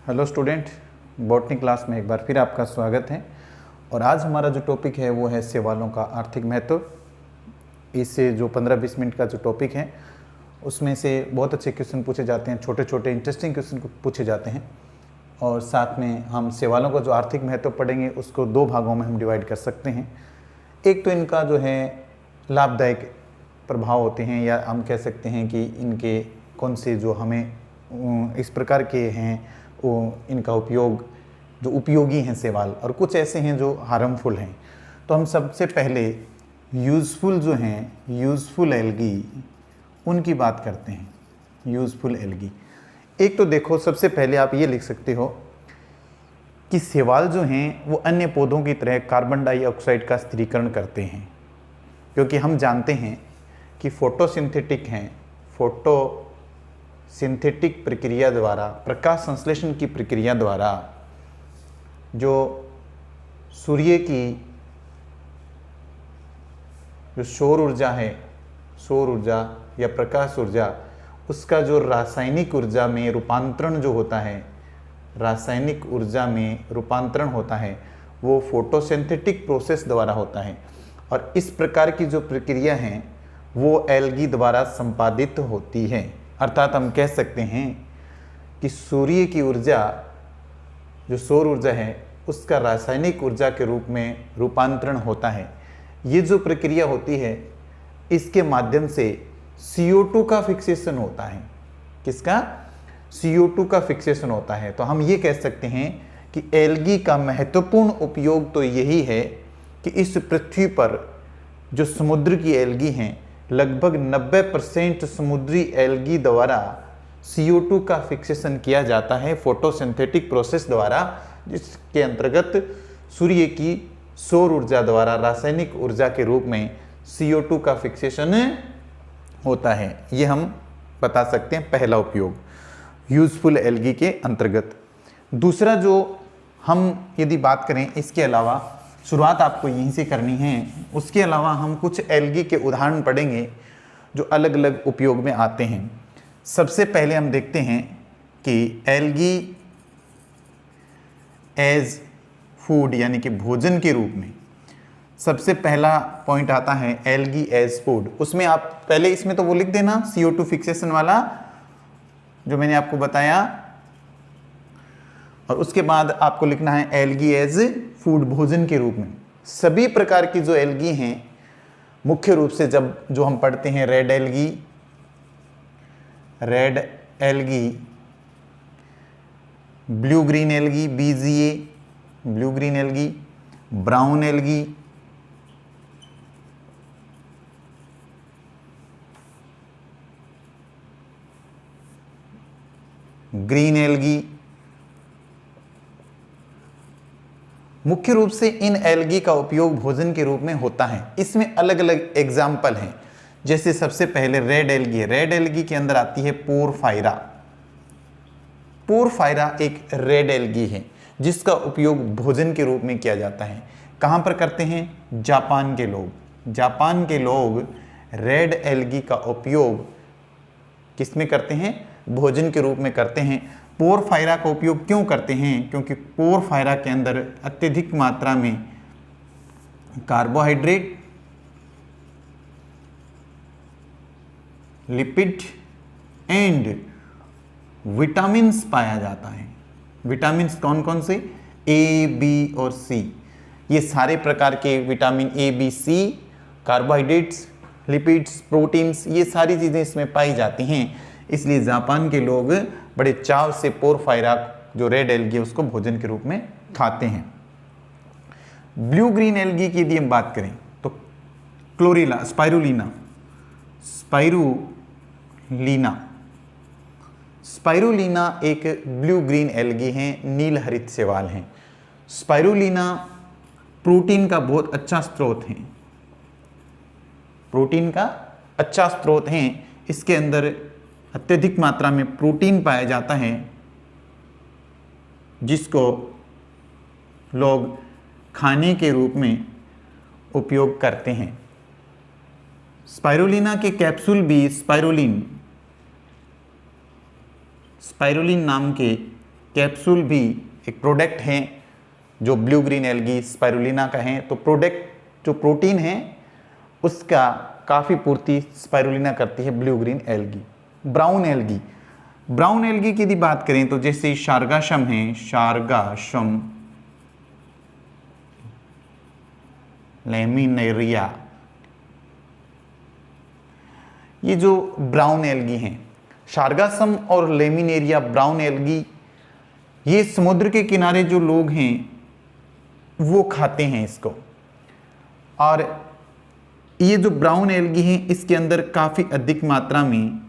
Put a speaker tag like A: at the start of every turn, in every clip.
A: Hello student, botany class में एक बार फिर आपका स्वागत है। और आज हमारा जो टॉपिक है वो है शैवालों का आर्थिक महत्व। इससे जो 15-20 मिनट का जो टॉपिक है उसमें से बहुत अच्छे क्वेश्चन पूछे जाते हैं, छोटे छोटे इंटरेस्टिंग क्वेश्चन पूछे जाते हैं। और साथ में हम शैवालों का जो आर्थिक महत्व पढ़ेंगे उसको दो भागों में हम डिवाइड कर सकते हैं। एक तो इनका जो है लाभदायक प्रभाव होते हैं, या हम कह सकते हैं कि इनके कौन से जो हमें इस प्रकार के हैं वो इनका उपयोग जो उपयोगी हैं शैवाल, और कुछ ऐसे हैं जो हार्मफुल हैं। तो हम सबसे पहले यूज़फुल जो हैं, यूज़फुल एल्गी, उनकी बात करते हैं। यूज़फुल एल्गी, एक तो देखो सबसे पहले आप ये लिख सकते हो कि शैवाल जो हैं वो अन्य पौधों की तरह कार्बन डाइऑक्साइड का स्थिरीकरण करते हैं, क्योंकि हम जानते हैं कि फोटोसिंथेटिक हैं। फोटोसिंथेटिक प्रक्रिया द्वारा, प्रकाश संश्लेषण की प्रक्रिया द्वारा जो सूर्य की जो सौर ऊर्जा है, सौर ऊर्जा या प्रकाश ऊर्जा, उसका जो रासायनिक ऊर्जा में रूपांतरण जो होता है, रासायनिक ऊर्जा में रूपांतरण होता है, वो फोटोसिंथेटिक प्रोसेस द्वारा होता है। और इस प्रकार की जो प्रक्रिया है वो एल्गी द्वारा संपादित होती है। अर्थात हम कह सकते हैं कि सूर्य की ऊर्जा जो सौर ऊर्जा है उसका रासायनिक ऊर्जा के रूप में रूपांतरण होता है। ये जो प्रक्रिया होती है इसके माध्यम से CO2 का फिक्सेशन होता है। किसका? CO2 का फिक्सेशन होता है। तो हम ये कह सकते हैं कि एल्गी का महत्वपूर्ण उपयोग तो यही है कि इस पृथ्वी पर जो समुद्र की एल्गी हैं, लगभग 90% समुद्री एल्गी द्वारा CO2 का फिक्सेशन किया जाता है फोटोसिंथेटिक प्रोसेस द्वारा, जिसके अंतर्गत सूर्य की सौर ऊर्जा द्वारा रासायनिक ऊर्जा के रूप में CO2 का फिक्सेशन होता है। ये हम बता सकते हैं पहला उपयोग यूजफुल एल्गी के अंतर्गत। दूसरा जो हम यदि बात करें, इसके अलावा शुरुआत आपको यहीं से करनी है, उसके अलावा हम कुछ एल्गी के उदाहरण पढ़ेंगे जो अलग अलग उपयोग में आते हैं। सबसे पहले हम देखते हैं कि एल्गी एज फूड, यानी कि भोजन के रूप में। सबसे पहला पॉइंट आता है एल्गी एज फूड। उसमें आप पहले इसमें तो वो लिख देना CO2 फिक्सेशन वाला जो मैंने आपको बताया, और उसके बाद आपको लिखना है एल्गी एज फूड, भोजन के रूप में। सभी प्रकार की जो एल्गी हैं, मुख्य रूप से जो हम पढ़ते हैं red algae, blue green algae, BGA, blue green algae, brown algae, green algae, मुख्य रूप से इन एल्गी का उपयोग भोजन के रूप में होता है। इसमें अलग अलग एग्जाम्पल हैं। जैसे सबसे पहले रेड एल्गी है। रेड एल्गी के अंदर आती है पोरफायरा। पोरफायरा एक रेड एल्गी है जिसका उपयोग भोजन के रूप में किया जाता है। कहाँ पर करते हैं? जापान के लोग। जापान के लोग रेड एल्गी का उपयोग किस में करते हैं? भोजन के रूप में करते हैं। पोरफायरा का उपयोग क्यों करते हैं? क्योंकि पोरफायरा के अंदर अत्यधिक मात्रा में कार्बोहाइड्रेट, लिपिड एंड विटामिन्स पाया जाता है। विटामिन्स कौन कौन से? A, B और C। ये सारे प्रकार के vitamin A, B, C, carbohydrates, lipids, proteins, ये सारी चीज़ें इसमें पाई जाती हैं। इसलिए जापान के लोग बड़े चाव से पोरफायरा जो रेड एल्गी है उसको भोजन के रूप में खाते हैं। ब्लू ग्रीन एल्गी की यदि हम बात करें तो स्पाइरुलिना एक ब्लू ग्रीन एल्गी है, नील हरित शैवाल हैं। स्पाइरुलिना प्रोटीन का बहुत अच्छा स्रोत है, प्रोटीन का अच्छा स्रोत है। इसके अंदर अत्यधिक मात्रा में प्रोटीन पाया जाता है जिसको लोग खाने के रूप में उपयोग करते हैं। स्पाइरुलिना के कैप्सूल भी स्पाइरुलिन नाम के कैप्सूल भी एक प्रोडक्ट है जो ब्लू ग्रीन एल्गी स्पाइरुलिना का है। तो प्रोडक्ट जो प्रोटीन है उसका काफ़ी पूर्ति स्पाइरुलिना करती है blue green algae. Brown algae, brown algae की यदि बात करें तो जैसे शार्गाशम है, शार्गाशम, लेमिनेरिया, ये जो ब्राउन एल्गी हैं, शार्गासम और लेमिनेरिया ब्राउन एल्गी, ये समुद्र के किनारे जो लोग हैं वो खाते हैं इसको। और ये जो ब्राउन एल्गी हैं इसके अंदर काफ़ी अधिक मात्रा में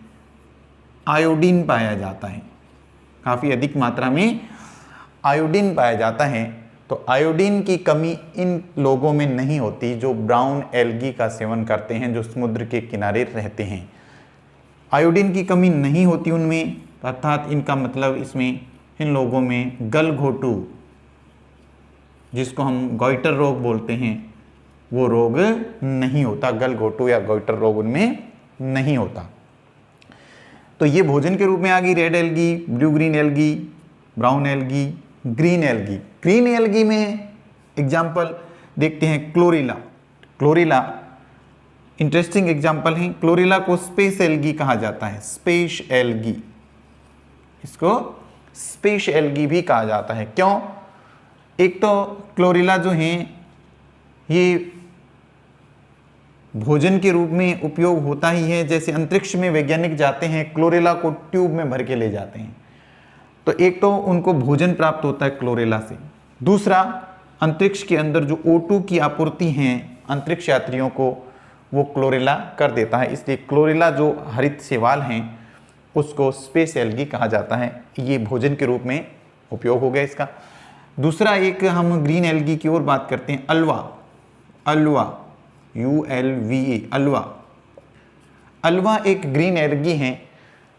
A: आयोडीन पाया जाता है, काफ़ी अधिक मात्रा में आयोडीन पाया जाता है। तो आयोडीन की कमी इन लोगों में नहीं होती जो ब्राउन एल्गी का सेवन करते हैं, जो समुद्र के किनारे रहते हैं। आयोडीन की कमी नहीं होती उनमें, अर्थात इनका मतलब इसमें इन लोगों में गलघोटू, जिसको हम गॉइटर रोग बोलते हैं, वो रोग नहीं होता। गलघोटू या गॉइटर रोग उनमें नहीं होता। तो ये भोजन के रूप में आ गई red algae, blue green algae, brown algae, green algae. Green algae में एग्जाम्पल देखते हैं क्लोरेला। क्लोरेला इंटरेस्टिंग एग्जाम्पल है। क्लोरेला को स्पेस एल्गी कहा जाता है, स्पेस एल्गी, इसको स्पेस एल्गी भी कहा जाता है। क्यों? एक तो क्लोरेला जो है ये भोजन के रूप में उपयोग होता ही है। जैसे अंतरिक्ष में वैज्ञानिक जाते हैं, क्लोरेला को ट्यूब में भर के ले जाते हैं, तो एक तो उनको भोजन प्राप्त होता है क्लोरेला से। दूसरा, अंतरिक्ष के अंदर जो O2 की आपूर्ति है अंतरिक्ष यात्रियों को, वो क्लोरेला कर देता है। इसलिए क्लोरेला जो हरित शैवाल हैं उसको स्पेस एल्गी कहा जाता है। ये भोजन के रूप में उपयोग हो गया इसका। दूसरा, एक हम ग्रीन एल्गी की ओर बात करते हैं, Alva. Alva, ULVA, Alva. Alva एक ग्रीन एल्गी है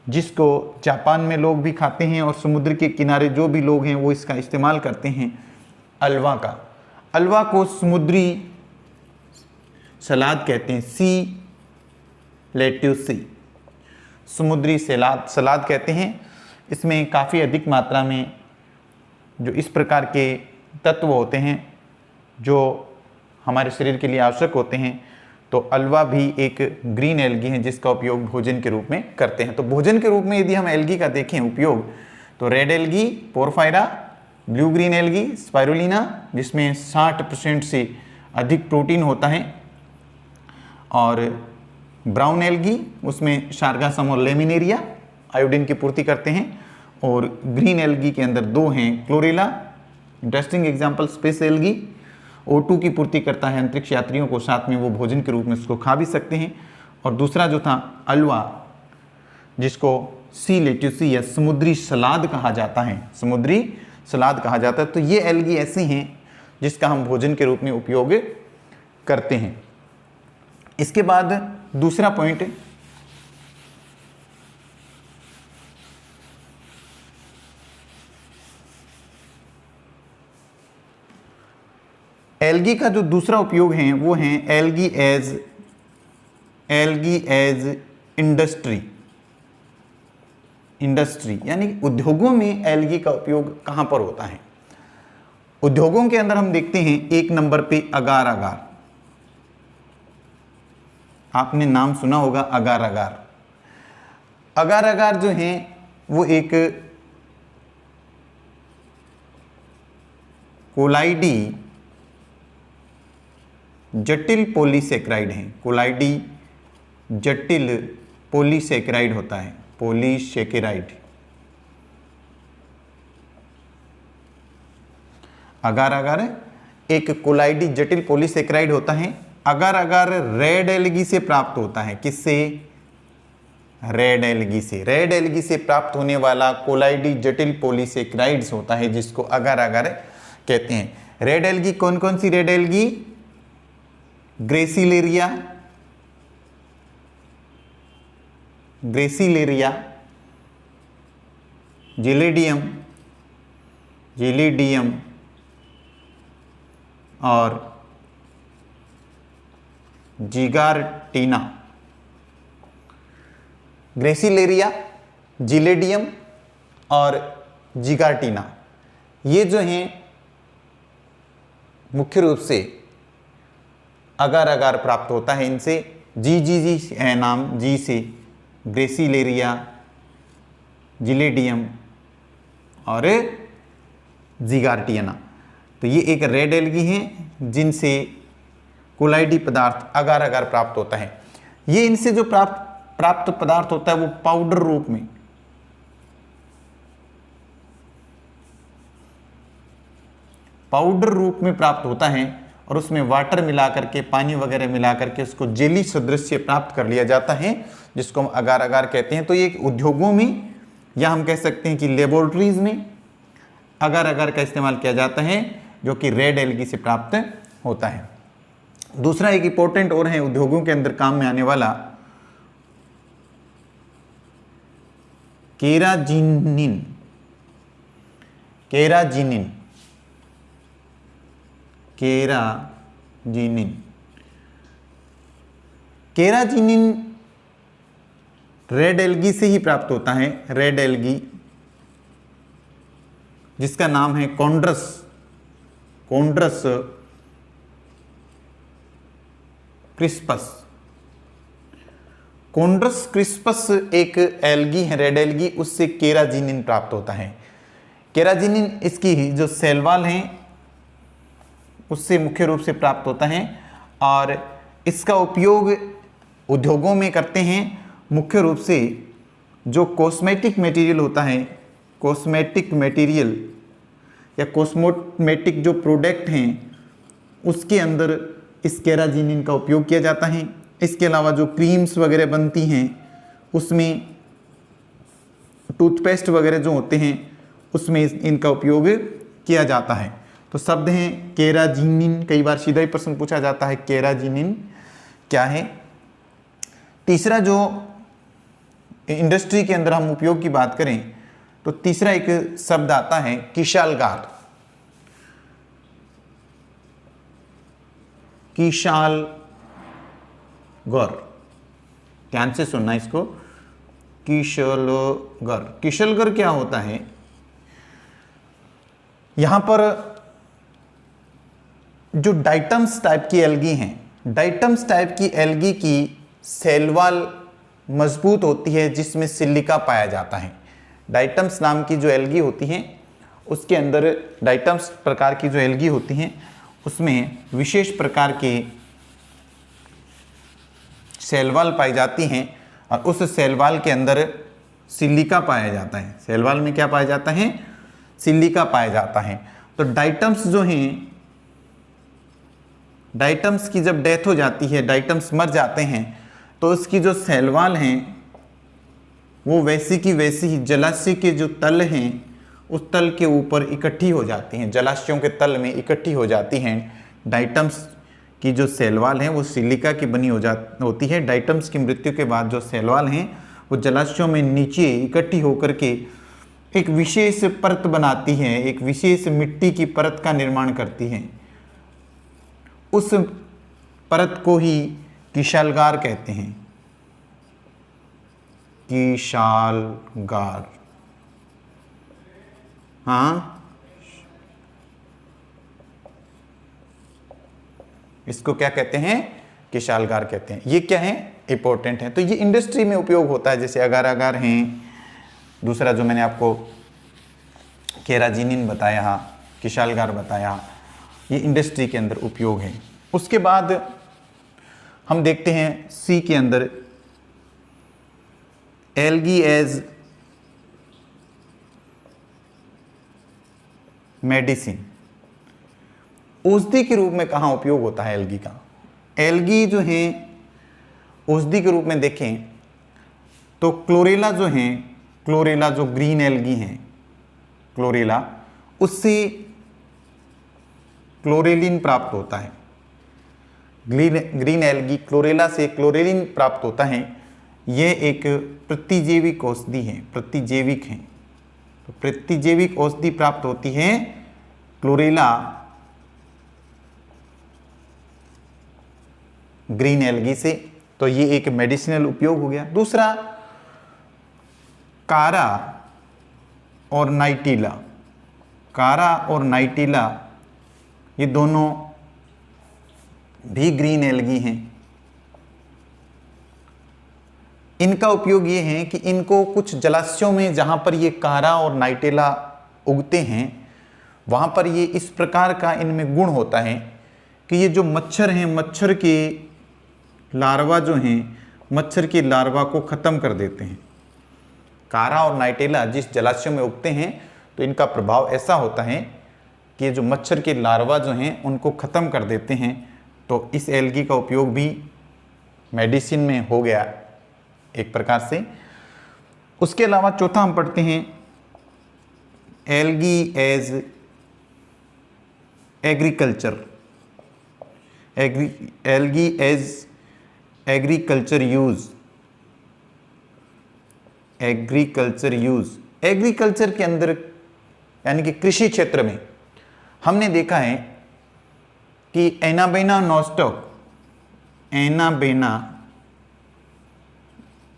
A: जिसको जापान में लोग भी खाते हैं और समुद्र के किनारे जो भी लोग हैं वो इसका इस्तेमाल करते हैं, अल्वा का। अल्वा को समुद्री सलाद कहते हैं, सी लेट्यूसी, समुद्री सलाद कहते हैं। इसमें काफ़ी अधिक मात्रा में जो इस प्रकार के तत्व होते हैं जो हमारे शरीर के लिए आवश्यक होते हैं। तो अल्वा भी एक ग्रीन एल्गी है जिसका उपयोग भोजन के रूप में करते हैं। तो भोजन के रूप में यदि हम एल्गी का देखें उपयोग, तो red algae, porphyra, blue green algae, spirulina, जिसमें 60% से अधिक प्रोटीन होता है, और ब्राउन एल्गी, उसमें शार्गासम और लेमिनेरिया आयोडीन की पूर्ति करते हैं। और ग्रीन एल्गी के अंदर दो हैं, chlorella, interesting example, space algae, O2 की पूर्ति करता है अंतरिक्ष यात्रियों को, साथ में वो भोजन के रूप में उसको खा भी सकते हैं। और दूसरा जो था अल्वा, जिसको सी लेट्यूसी या समुद्री सलाद कहा जाता है, समुद्री सलाद कहा जाता है। तो ये एल्गी ऐसी हैं जिसका हम भोजन के रूप में उपयोग करते हैं। इसके बाद दूसरा पॉइंट, एल्गी का जो दूसरा उपयोग है वो है एल्गी एज इंडस्ट्री, यानी उद्योगों में एल्गी का उपयोग कहाँ पर होता है। उद्योगों के अंदर हम देखते हैं एक नंबर पे अगार अगार, आपने नाम सुना होगा अगार अगार। अगार अगार जो है वो एक कोलाइडी जटिल पॉलीसेकेराइड है। कोलाइडी जटिल पॉलीसेकेराइड होता है, पॉलीसेकेराइड। अगार अगार एक कोलाइडी जटिल पॉलीसेकेराइड होता है। अगार अगार रेड एल्गी से प्राप्त होता है। किससे? रेड एल्गी से। रेड एल्गी से प्राप्त होने वाला कोलाइडी जटिल पॉलीसेकेराइड्स होता है जिसको अगार अगार कहते हैं। रेड एल्गी कौन कौन सी रेड एल्गी? ग्रेसिलेरिया, जिलेडियम और जिगार्टीना। ग्रेसिलेरिया, जिलेडियम और जिगार्टीना, ये जो हैं मुख्य रूप से अगार अगार प्राप्त होता है इनसे। जी है नाम, जी से ग्रेसिलेरिया, जिलेडियम और जिगार्टियना। तो ये एक रेड एल्गी हैं जिनसे कोलाइडी पदार्थ अगार अगार प्राप्त होता है। ये इनसे जो प्राप्त पदार्थ होता है वो पाउडर रूप में, प्राप्त होता है और उसमें वाटर मिला करके, पानी वगैरह मिला करके उसको जेली सदृश्य प्राप्त कर लिया जाता है, जिसको हम अगार अगार कहते हैं। तो ये उद्योगों में या हम कह सकते हैं कि लेबोरेटरीज में अगार अगार का इस्तेमाल किया जाता है, जो कि रेड एल्गी से प्राप्त होता है। दूसरा एक इंपॉर्टेंट और है उद्योगों के अंदर काम में आने वाला, केराजिनिन। केराजिनिन रेड एल्गी से ही प्राप्त होता है। रेड एल्गी जिसका नाम है कॉन्ड्रस क्रिस्पस। कॉन्ड्रस क्रिस्पस एक एल्गी है, रेड एल्गी, उससे केराजिनिन प्राप्त होता है। केराजिनिन इसकी जो सेल वॉल हैं उससे मुख्य रूप से प्राप्त होता है और इसका उपयोग उद्योगों में करते हैं। मुख्य रूप से जो कॉस्मेटिक मटेरियल होता है, कॉस्मेटिक मटेरियल या कॉस्मेटिक जो प्रोडक्ट हैं उसके अंदर इस केराजिनिन का उपयोग किया जाता है। इसके अलावा जो क्रीम्स वगैरह बनती हैं उसमें, टूथपेस्ट वगैरह जो होते हैं उसमें इनका उपयोग किया जाता है। तो शब्द हैं केराजिनिन। कई बार सीधा ही प्रश्न पूछा जाता है केराजिनिन क्या है। तीसरा जो इंडस्ट्री के अंदर हम उपयोग की बात करें तो तीसरा एक शब्द आता है किशालगार। किशालगर, ध्यान से सुनना इसको, किशालगर। किशालगर क्या होता है? यहां पर जो डाइटम्स टाइप की एल्गी हैं, डाइटम्स टाइप की एल्गी की सेल वॉल मजबूत होती है जिसमें सिलिका पाया जाता है। डाइटम्स नाम की जो एल्गी होती हैं उसके अंदर, डाइटम्स प्रकार की जो एल्गी होती हैं उसमें विशेष प्रकार के सेल वॉल पाई जाती हैं और उस सेल वॉल के अंदर सिलिका पाया जाता है। सेल वॉल में क्या पाया जाता है? सिलिका पाया जाता है। तो डाइटम्स जो हैं, डाइटम्स की जब डेथ हो जाती है, डाइटम्स मर जाते हैं, तो उसकी जो सेल वॉल हैं वो वैसी की वैसी ही जलाशय के जो तल हैं उस तल के ऊपर इकट्ठी हो जाती हैं, जलाशयों के तल में इकट्ठी हो जाती हैं। डाइटम्स की जो सेल वॉल हैं वो सिलिका की बनी होती है। डाइटम्स की मृत्यु के बाद जो सेल वॉल हैं वो जलाशयों में नीचे इकट्ठी होकर के एक विशेष परत बनाती हैं, एक विशेष मिट्टी की परत का निर्माण करती हैं। उस परत को ही किशालगार कहते हैं। किशालगार, हाँ, इसको क्या कहते हैं? किशालगार कहते हैं। ये क्या है? इंपॉर्टेंट है। तो ये इंडस्ट्री में उपयोग होता है, जैसे अगार अगार हैं। दूसरा जो मैंने आपको केराजिनिन बताया, किशालगार बताया, ये इंडस्ट्री के अंदर उपयोग है। उसके बाद हम देखते हैं सी के अंदर एल्गी एज मेडिसिन। औषधि के रूप में कहाँ उपयोग होता है एल्गी का? एल्गी जो है औषधि के रूप में देखें तो क्लोरेला जो है, क्लोरेला जो ग्रीन एल्गी हैं, क्लोरेला, उससे क्लोरेलिन प्राप्त होता है। ग्रीन एल्गी क्लोरेला से क्लोरेलिन प्राप्त होता है। ये एक प्रतिजैविक औषधि है, प्रतिजैविक है। तो प्रतिजैविक औषधि प्राप्त होती है क्लोरेला ग्रीन एल्गी से। तो ये एक मेडिसिनल उपयोग हो गया। दूसरा कारा और नाइटीला, कारा और नाइटीला, ये दोनों भी ग्रीन एल्गी हैं। इनका उपयोग ये है कि इनको कुछ जलाशयों में जहाँ पर ये कारा और नाइटेला उगते हैं वहाँ पर ये इस प्रकार का इनमें गुण होता है कि ये जो मच्छर हैं, मच्छर के लार्वा जो हैं, मच्छर की लार्वा को ख़त्म कर देते हैं। कारा और नाइटेला जिस जलाशयों में उगते हैं तो इनका प्रभाव ऐसा होता है कि ये जो मच्छर के लार्वा जो हैं उनको ख़त्म कर देते हैं। तो इस एल्गी का उपयोग भी मेडिसिन में हो गया एक प्रकार से। उसके अलावा चौथा हम पढ़ते हैं algae as agriculture, algae as agriculture use, agriculture use. Agriculture के अंदर यानी कि कृषि क्षेत्र में हमने देखा है कि एनाबेना नोस्टॉक,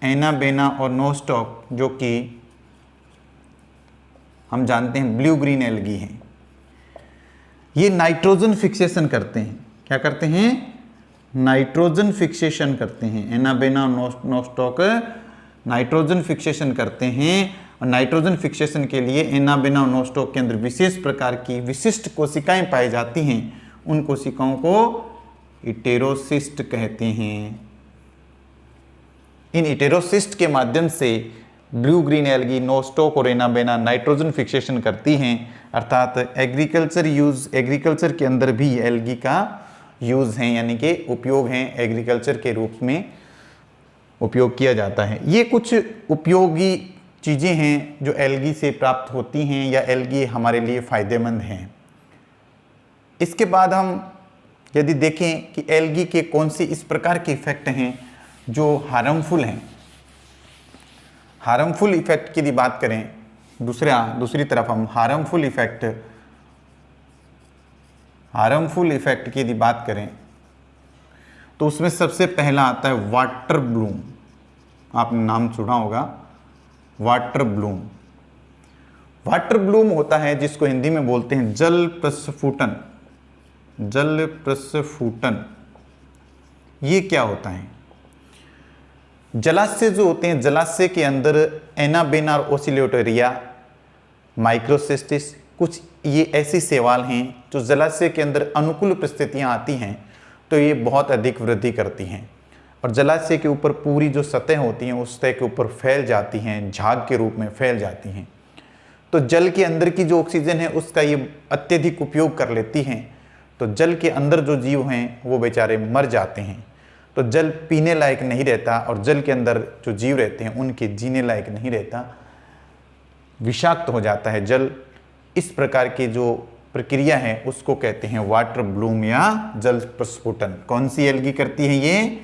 A: एनाबेना और नोस्टॉक जो कि हम जानते हैं ब्लू ग्रीन एल्गी हैं, ये नाइट्रोजन फिक्सेशन करते हैं। क्या करते हैं? नाइट्रोजन फिक्सेशन करते हैं। एनाबेना नोस्टॉक नाइट्रोजन फिक्सेशन करते हैं और नाइट्रोजन फिक्सेशन के लिए एनाबेना नोस्टॉक के अंदर विशेष प्रकार की विशिष्ट कोशिकाएं पाई जाती हैं। उन कोशिकाओं को इटेरोसिस्ट कहते हैं। इन इटेरोसिस्ट के माध्यम से ब्लू ग्रीन एल्गी नोस्टॉक और एनाबेना नाइट्रोजन फिक्सेशन करती हैं। अर्थात एग्रीकल्चर यूज, एग्रीकल्चर के अंदर भी एल्गी का यूज़ है यानी कि उपयोग हैं, एग्रीकल्चर के रूप में उपयोग किया जाता है। ये कुछ उपयोगी चीज़ें हैं जो एल्गी से प्राप्त होती हैं या एल्गी हमारे लिए फ़ायदेमंद हैं। इसके बाद हम यदि देखें कि एल्गी के कौन से इस प्रकार के इफ़ेक्ट हैं जो हार्मफुल हैं। हार्मफुल इफ़ेक्ट की यदि बात करें, दूसरी तरफ हम हार्मफुल इफ़ेक्ट की यदि बात करें तो उसमें सबसे पहला आता है वाटर ब्लूम। आपने नाम सुना होगा वाटर ब्लूम। वाटर ब्लूम होता है जिसको हिंदी में बोलते हैं जल प्रस्फुटन। जल प्रस्फुटन ये क्या होता है? जलाशय जो होते हैं, जलाशय के अंदर एनाबेना और ओसिलेटोरिया, माइक्रोसिस्टिस, कुछ ये ऐसी शैवाल हैं जो जलाशय के अंदर अनुकूल परिस्थितियां आती हैं तो ये बहुत अधिक वृद्धि करती हैं और जलाशय के ऊपर पूरी जो सतह होती हैं उस सतह के ऊपर फैल जाती हैं, झाग के रूप में फैल जाती हैं। तो जल के अंदर की जो ऑक्सीजन है उसका ये अत्यधिक उपयोग कर लेती हैं। तो जल के अंदर जो जीव हैं वो बेचारे मर जाते हैं। तो जल पीने लायक नहीं रहता और जल के अंदर जो जीव रहते हैं उनके जीने लायक नहीं रहता, विषाक्त हो जाता है जल। इस प्रकार की जो प्रक्रिया है उसको कहते हैं वाटर ब्लूम या जल प्रस्फुटन। कौन सी एल्गी करती है ये?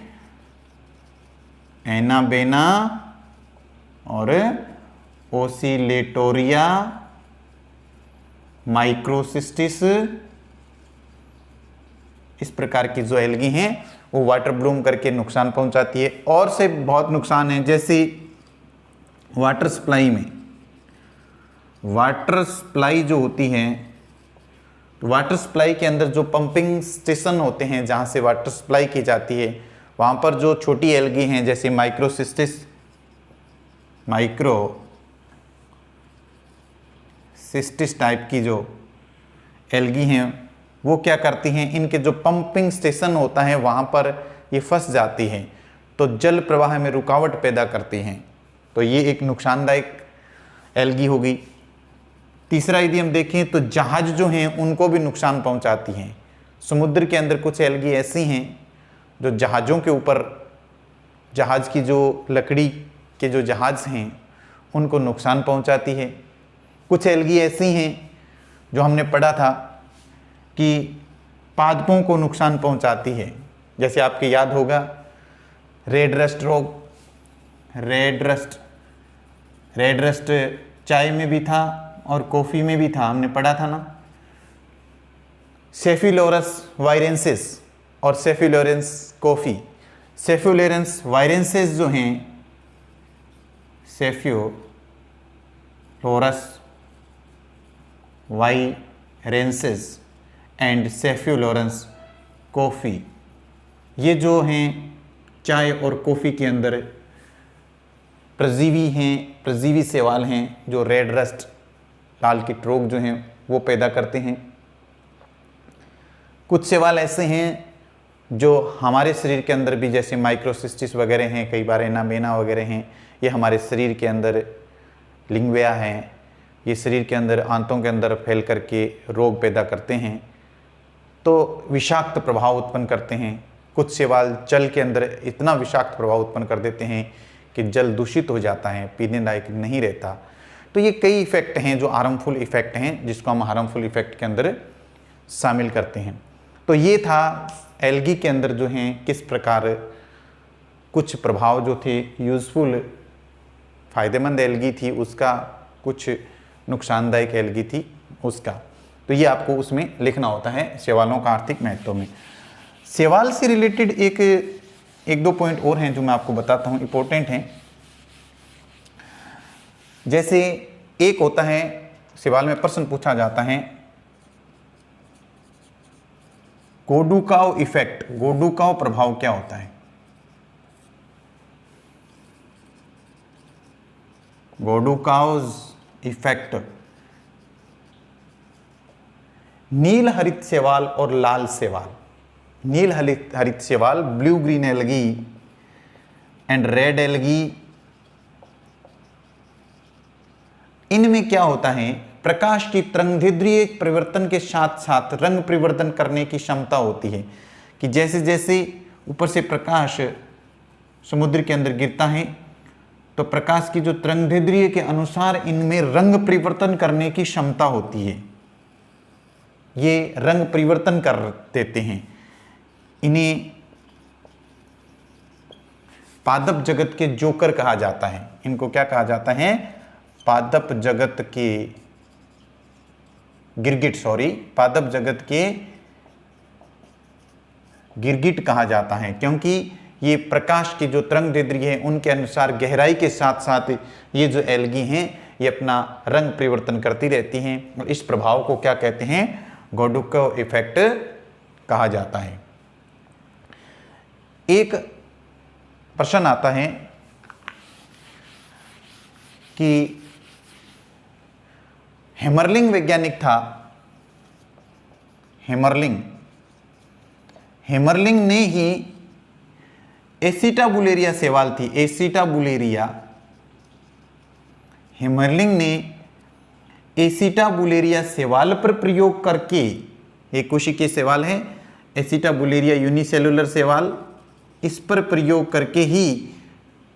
A: एनाबेना और ओसिलेटोरिया, माइक्रोसिस्टिस, इस प्रकार की जो एल्गी हैं वो वाटर ब्लूम करके नुकसान पहुंचाती है। और से बहुत नुकसान है, जैसे वाटर सप्लाई में, वाटर सप्लाई जो होती है तो वाटर सप्लाई के अंदर जो पंपिंग स्टेशन होते हैं जहाँ से वाटर सप्लाई की जाती है वहाँ पर जो छोटी एल्गी हैं जैसे माइक्रोसिस्टिस, माइक्रोसिस्टिस टाइप की जो एल्गी हैं वो क्या करती हैं, इनके जो पंपिंग स्टेशन होता है वहाँ पर ये फंस जाती हैं तो जल प्रवाह में रुकावट पैदा करती हैं। तो ये एक नुकसानदायक एल्गी होगी। तीसरा यदि हम देखें तो जहाज जो हैं उनको भी नुकसान पहुंचाती हैं। समुद्र के अंदर कुछ एल्गी ऐसी हैं जो जहाज़ों के ऊपर, जहाज़ की जो लकड़ी के जो जहाज़ हैं उनको नुकसान पहुंचाती है। कुछ एल्गी ऐसी हैं जो हमने पढ़ा था कि पादपों को नुकसान पहुंचाती है। जैसे आपके याद होगा रेड रस्ट रोग, रेड रस्ट चाय में भी था और कॉफ़ी में भी था, हमने पढ़ा था ना। सेफिलोरस वायरेंसिस और सेफिलोरेंस कॉफ़ी, सेफिलोरेंस वायरेंसिस जो हैं, सेफिलोरस वाइरेंसिस एंड सेफ्यूलोरेंस कॉफ़ी, ये जो हैं चाय और कॉफ़ी के अंदर परजीवी हैं, परजीवी शैवाल हैं जो रेड रस्ट, लाल कीट रोग जो हैं वो पैदा करते हैं। कुछ शैवाल ऐसे हैं जो हमारे शरीर के अंदर भी, जैसे माइक्रोसिस्टिस वगैरह हैं, कई बार एनाबेना वगैरह हैं, ये हमारे शरीर के अंदर लिंगवेया हैं, ये शरीर के अंदर आंतों के अंदर फैल करके रोग पैदा करते हैं, तो विषाक्त प्रभाव उत्पन्न करते हैं। कुछ शैवाल जल के अंदर इतना विषाक्त प्रभाव उत्पन्न कर देते हैं कि जल दूषित हो जाता है, पीने लायक नहीं रहता। तो ये कई इफेक्ट हैं जो हार्मफुल इफेक्ट हैं, जिसको हम हार्मफुल इफेक्ट के अंदर शामिल करते हैं। तो ये था एल्गी के अंदर जो हैं किस प्रकार कुछ प्रभाव जो थे, यूज़फुल फ़ायदेमंद एल्गी थी उसका, कुछ नुकसानदायक एल्गी थी उसका। तो ये आपको उसमें लिखना होता है शैवालों का आर्थिक महत्व में। शैवाल से रिलेटेड एक दो पॉइंट और हैं जो मैं आपको बताता हूँ, इंपॉर्टेंट हैं। जैसे एक होता है, शैवाल में प्रश्न पूछा जाता है, गोडुकाव इफेक्ट, गोडुकाव प्रभाव क्या होता है? गोडुकाव इफेक्ट। नील हरित शैवाल और लाल शैवाल, नील हरित शैवाल, blue green algae and red algae, इनमें क्या होता है, प्रकाश की तरंगदैर्ध्य परिवर्तन के साथ साथ रंग परिवर्तन करने की क्षमता होती है कि जैसे जैसे ऊपर से प्रकाश समुद्र के अंदर गिरता है तो प्रकाश की जो तरंगदैर्ध्य के अनुसार इनमें रंग परिवर्तन करने की क्षमता होती है। ये रंग परिवर्तन कर देते हैं। इन्हें पादप जगत के जोकर कहा जाता है। इनको क्या कहा जाता है? पादप जगत के गिरगिट, पादप जगत के गिरगिट कहा जाता है, क्योंकि ये प्रकाश की जो तरंगदैर्ध्य है उनके अनुसार गहराई के साथ साथ ये जो एल्गी हैं ये अपना रंग परिवर्तन करती रहती हैं, और इस प्रभाव को क्या कहते हैं? गोडुकाव इफेक्ट कहा जाता है। एक प्रश्न आता है कि हेमरलिंग वैज्ञानिक था, हेमरलिंग ने ही एसिटाबुलेरिया शैवाल थी, एसिटाबुलेरिया, हेमरलिंग ने एसिटाबुलेरिया शैवाल पर प्रयोग करके, एक कोशिकीय शैवाल है एसिटाबुलेरिया यूनिसेलुलर शैवाल, इस पर प्रयोग करके ही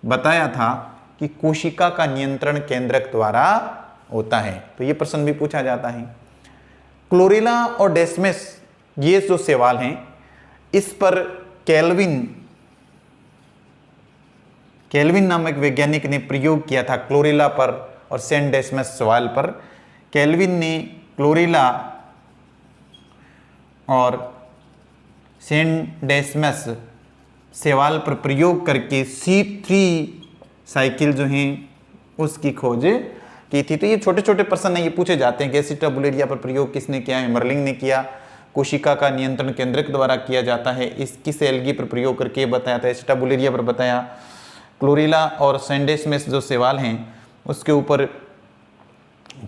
A: बताया था कि कोशिका का नियंत्रण केंद्रक द्वारा होता है। तो ये प्रश्न भी पूछा जाता है। क्लोरेला और डेस्मेस, ये जो शैवाल हैं, इस पर केल्विन नामक वैज्ञानिक ने प्रयोग किया था, क्लोरेला पर और सेंट डेस्मस शैवाल पर। केल्विन ने क्लोरेला और सेंट डेस्मस शैवाल पर प्रयोग करके C3 साइकिल जो हैं उसकी खोज की थी। तो ये छोटे छोटे प्रश्न ये पूछे जाते हैं कि एसिटाबुलेरिया पर प्रयोग किसने किया? हेमरलिंग ने किया। कोशिका का नियंत्रण केंद्रक द्वारा किया जाता है। इस किस एल्गी पर प्रयोग करके बताया था? एसिटाबुलेरिया पर बताया। क्लोरेला और सेंट डेस्मस जो शैवाल हैं उसके ऊपर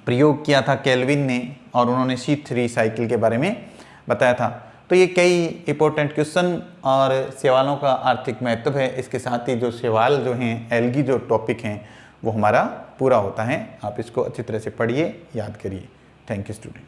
A: प्रयोग किया था केल्विन ने, और उन्होंने C3 साइकिल के बारे में बताया था। तो ये कई इंपॉर्टेंट क्वेश्चन और शैवालों का आर्थिक महत्व है। इसके साथ ही जो शैवाल जो हैं, एल्गी जो टॉपिक हैं, वो हमारा पूरा होता है। आप इसको अच्छी तरह से पढ़िए, याद करिए। Thank you student.